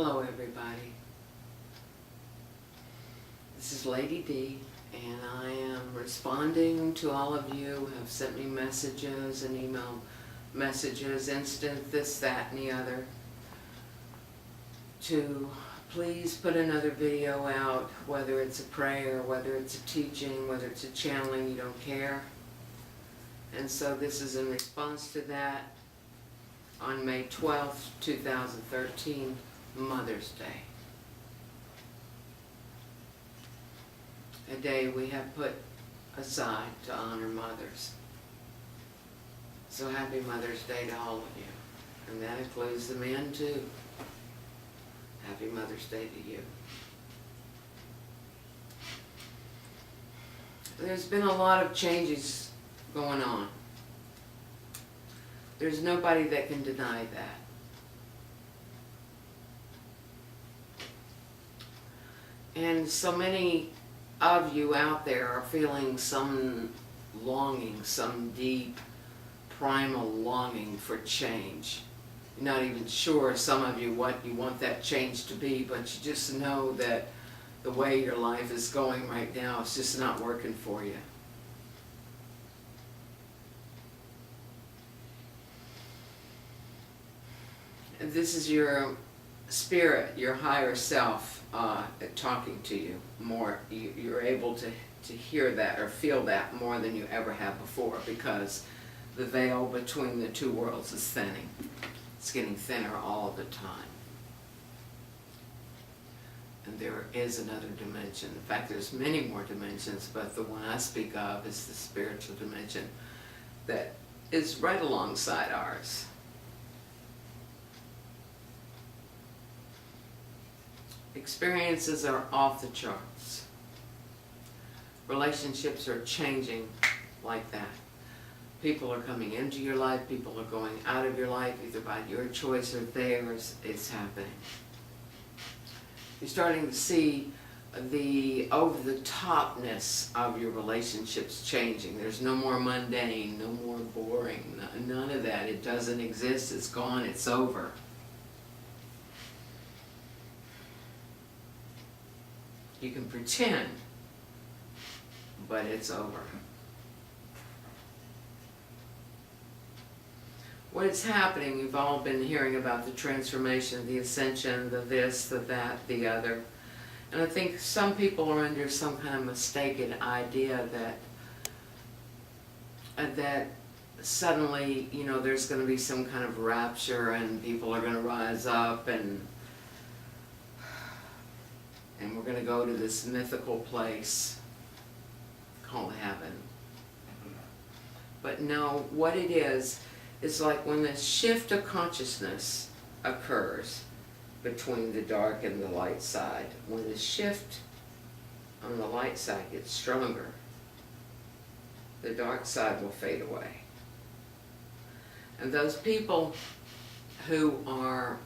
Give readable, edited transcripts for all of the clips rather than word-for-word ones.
Hello everybody, this is Lady D, and I am responding to all of you who have sent me messages and email messages, instant this, that, and the other, to please put another video out, whether it's a prayer, whether it's a teaching, whether it's a channeling, you don't care. And so this is in response to that on May 12th, 2013, Mother's Day. A day we have put aside to honor mothers. So happy Mother's Day to all of you. And that includes the men too. Happy Mother's Day to you. There's been a lot of changes going on. There's nobody that can deny that. And so many of you out there are feeling some longing, some deep, primal longing for change. You're not even sure, some of you, what you want that change to be, but you just know that the way your life is going right now is just not working for you. And this is your spirit, your higher self talking to you more. You're able to hear that or feel that more than you ever have before, because the veil between the two worlds is thinning. It's getting thinner all the time. And there is another dimension. In fact, there's many more dimensions, but the one I speak of is the spiritual dimension that is right alongside ours. Experiences are off the charts. Relationships are changing like that. People are coming into your life, people are going out of your life, either by your choice or theirs. It's happening. You're starting to see the over-the-topness of your relationships changing. There's no more mundane, no more boring, none of that. It doesn't exist, it's gone, it's over. You can pretend, but it's over. What is happening, we've all been hearing about the transformation, the ascension, the this, the that, the other. And I think some people are under some kind of mistaken idea that suddenly, you know, there's going to be some kind of rapture and people are going to rise up and we're going to go to this mythical place called heaven. But no, what it is like when the shift of consciousness occurs between the dark and the light side. When the shift on the light side gets stronger, the dark side will fade away. And those people who are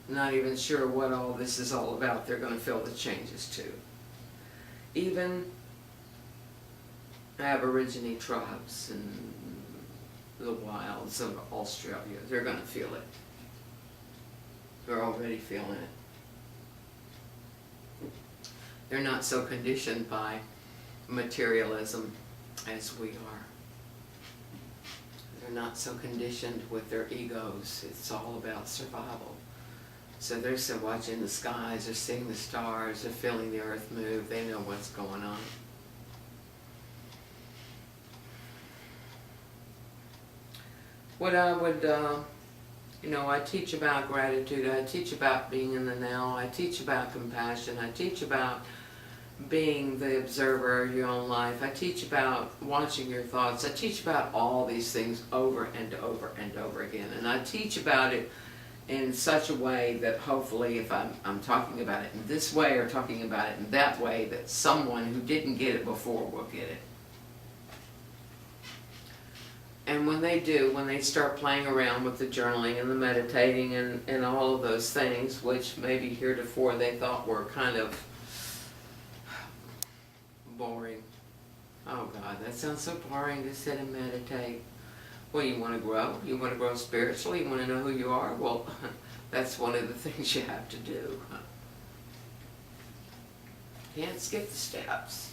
not even sure what all this is all about, they're going to feel the changes too. Even Aborigine tribes in the wilds of Australia, they're going to feel it. They're already feeling it. They're not so conditioned by materialism as we are. They're not so conditioned with their egos. It's all about survival. So they're still watching the skies, they're seeing the stars, they're feeling the earth move, they know what's going on. What I would, I teach about gratitude, I teach about being in the now, I teach about compassion, I teach about being the observer of your own life, I teach about watching your thoughts, I teach about all these things over and over and over again. And I teach about it in such a way that hopefully if I'm talking about it in this way or talking about it in that way, that someone who didn't get it before will get it. And when they do, when they start playing around with the journaling and the meditating and all of those things, which maybe heretofore they thought were kind of boring. Oh God, that sounds so boring to sit and meditate. Well, you want to grow? You want to grow spiritually? You want to know who you are? Well, That's one of the things you have to do. Can't skip the steps.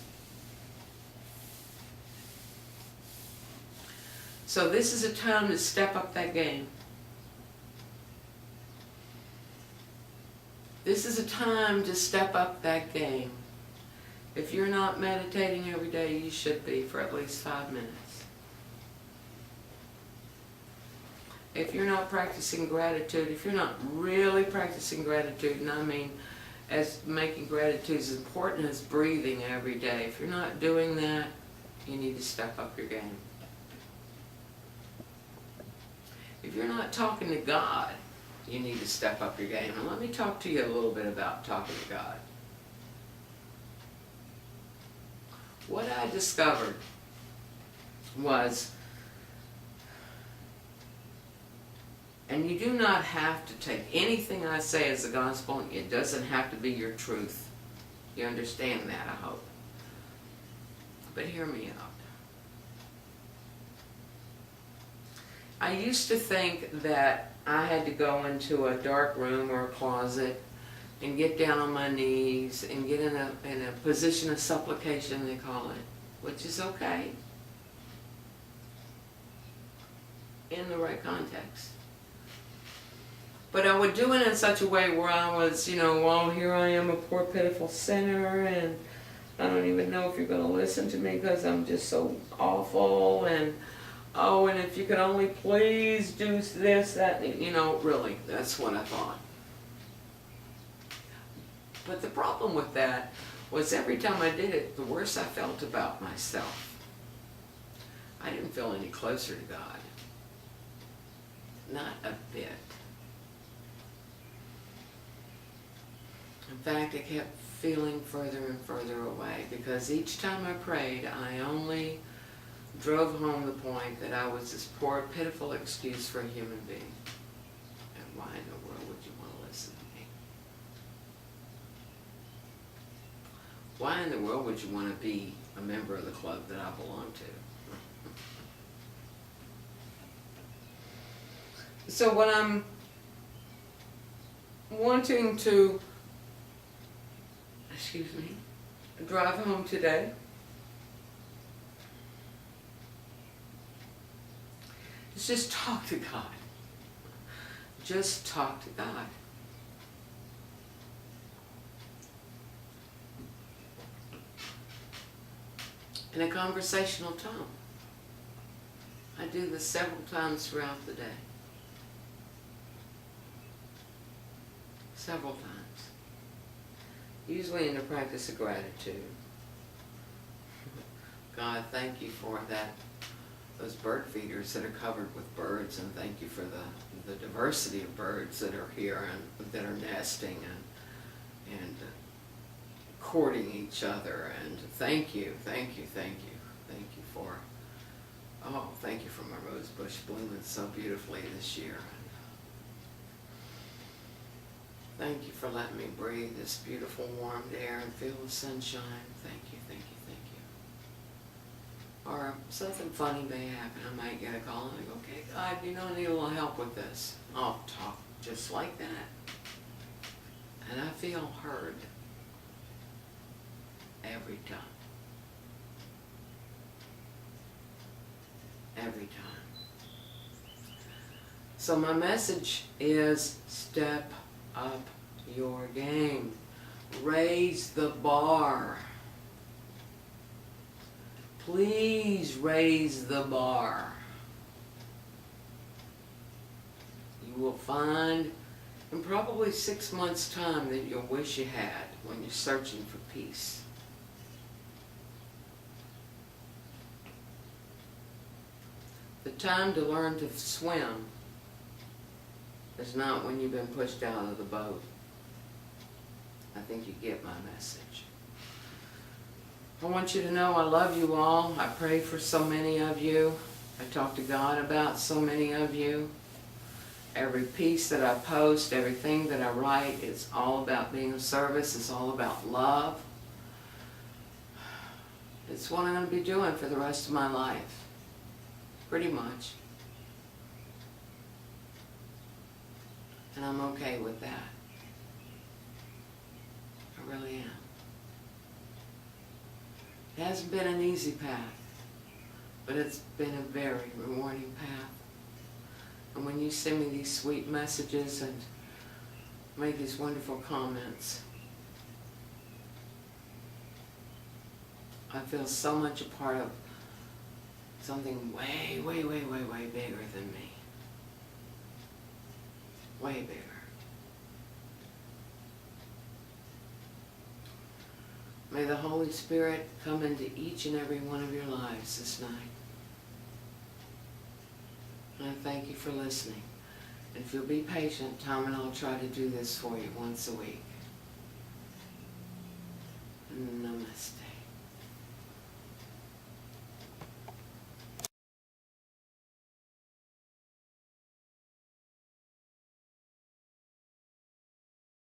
So this is a time to step up that game. This is a time to step up that game. If you're not meditating every day, you should be for at least 5 minutes. If you're not practicing gratitude, if you're not really practicing gratitude, and I mean as making gratitude as important as breathing every day, if you're not doing that, you need to step up your game. If you're not talking to God, you need to step up your game. And let me talk to you a little bit about talking to God. What I discovered was, and you do not have to take anything I say as the gospel. It doesn't have to be your truth. You understand that, I hope. But hear me out. I used to think that I had to go into a dark room or a closet and get down on my knees and get in a position of supplication, they call it, which is okay in the right context. But I would do it in such a way where I was, well, here I am, a poor pitiful sinner, and I don't even know if you're going to listen to me because I'm just so awful, and oh, and if you could only please do this, that, really, that's what I thought. But the problem with that was every time I did it, the worse I felt about myself. I didn't feel any closer to God. Not a bit. In fact, I kept feeling further and further away because each time I prayed, I only drove home the point that I was this poor, pitiful excuse for a human being. And why in the world would you want to listen to me? Why in the world would you want to be a member of the club that I belong to? So what I'm wanting to, drive home today is just talk to God. Just talk to God. In a conversational tone. I do this several times throughout the day. Several times. Usually in the practice of gratitude. God, thank you for those bird feeders that are covered with birds, and thank you for the diversity of birds that are here and that are nesting and courting each other. And thank you for, thank you for my rose bush blooming so beautifully this year. Thank you for letting me breathe this beautiful warm air and feel the sunshine. Thank you. Or something funny may happen. I might get a call and I go, okay, God, I need a little help with this. I'll talk just like that. And I feel heard every time. Every time. So my message is step up your game. Raise the bar. Please raise the bar. You will find in probably 6 months' time that you'll wish you had when you're searching for peace. The time to learn to swim is not when you've been pushed out of the boat. I think you get my message. I want you to know I love you all. I pray for so many of you. I talk to God about so many of you. Every piece that I post, everything that I write, it's all about being of service. It's all about love. It's what I'm going to be doing for the rest of my life. Pretty much. And I'm okay with that. I really am. It hasn't been an easy path, but it's been a very rewarding path. And when you send me these sweet messages and make these wonderful comments, I feel so much a part of something way, way, way, way, way bigger than me. Way bigger. May the Holy Spirit come into each and every one of your lives this night. And I thank you for listening. And if you'll be patient, Tom and I'll try to do this for you once a week.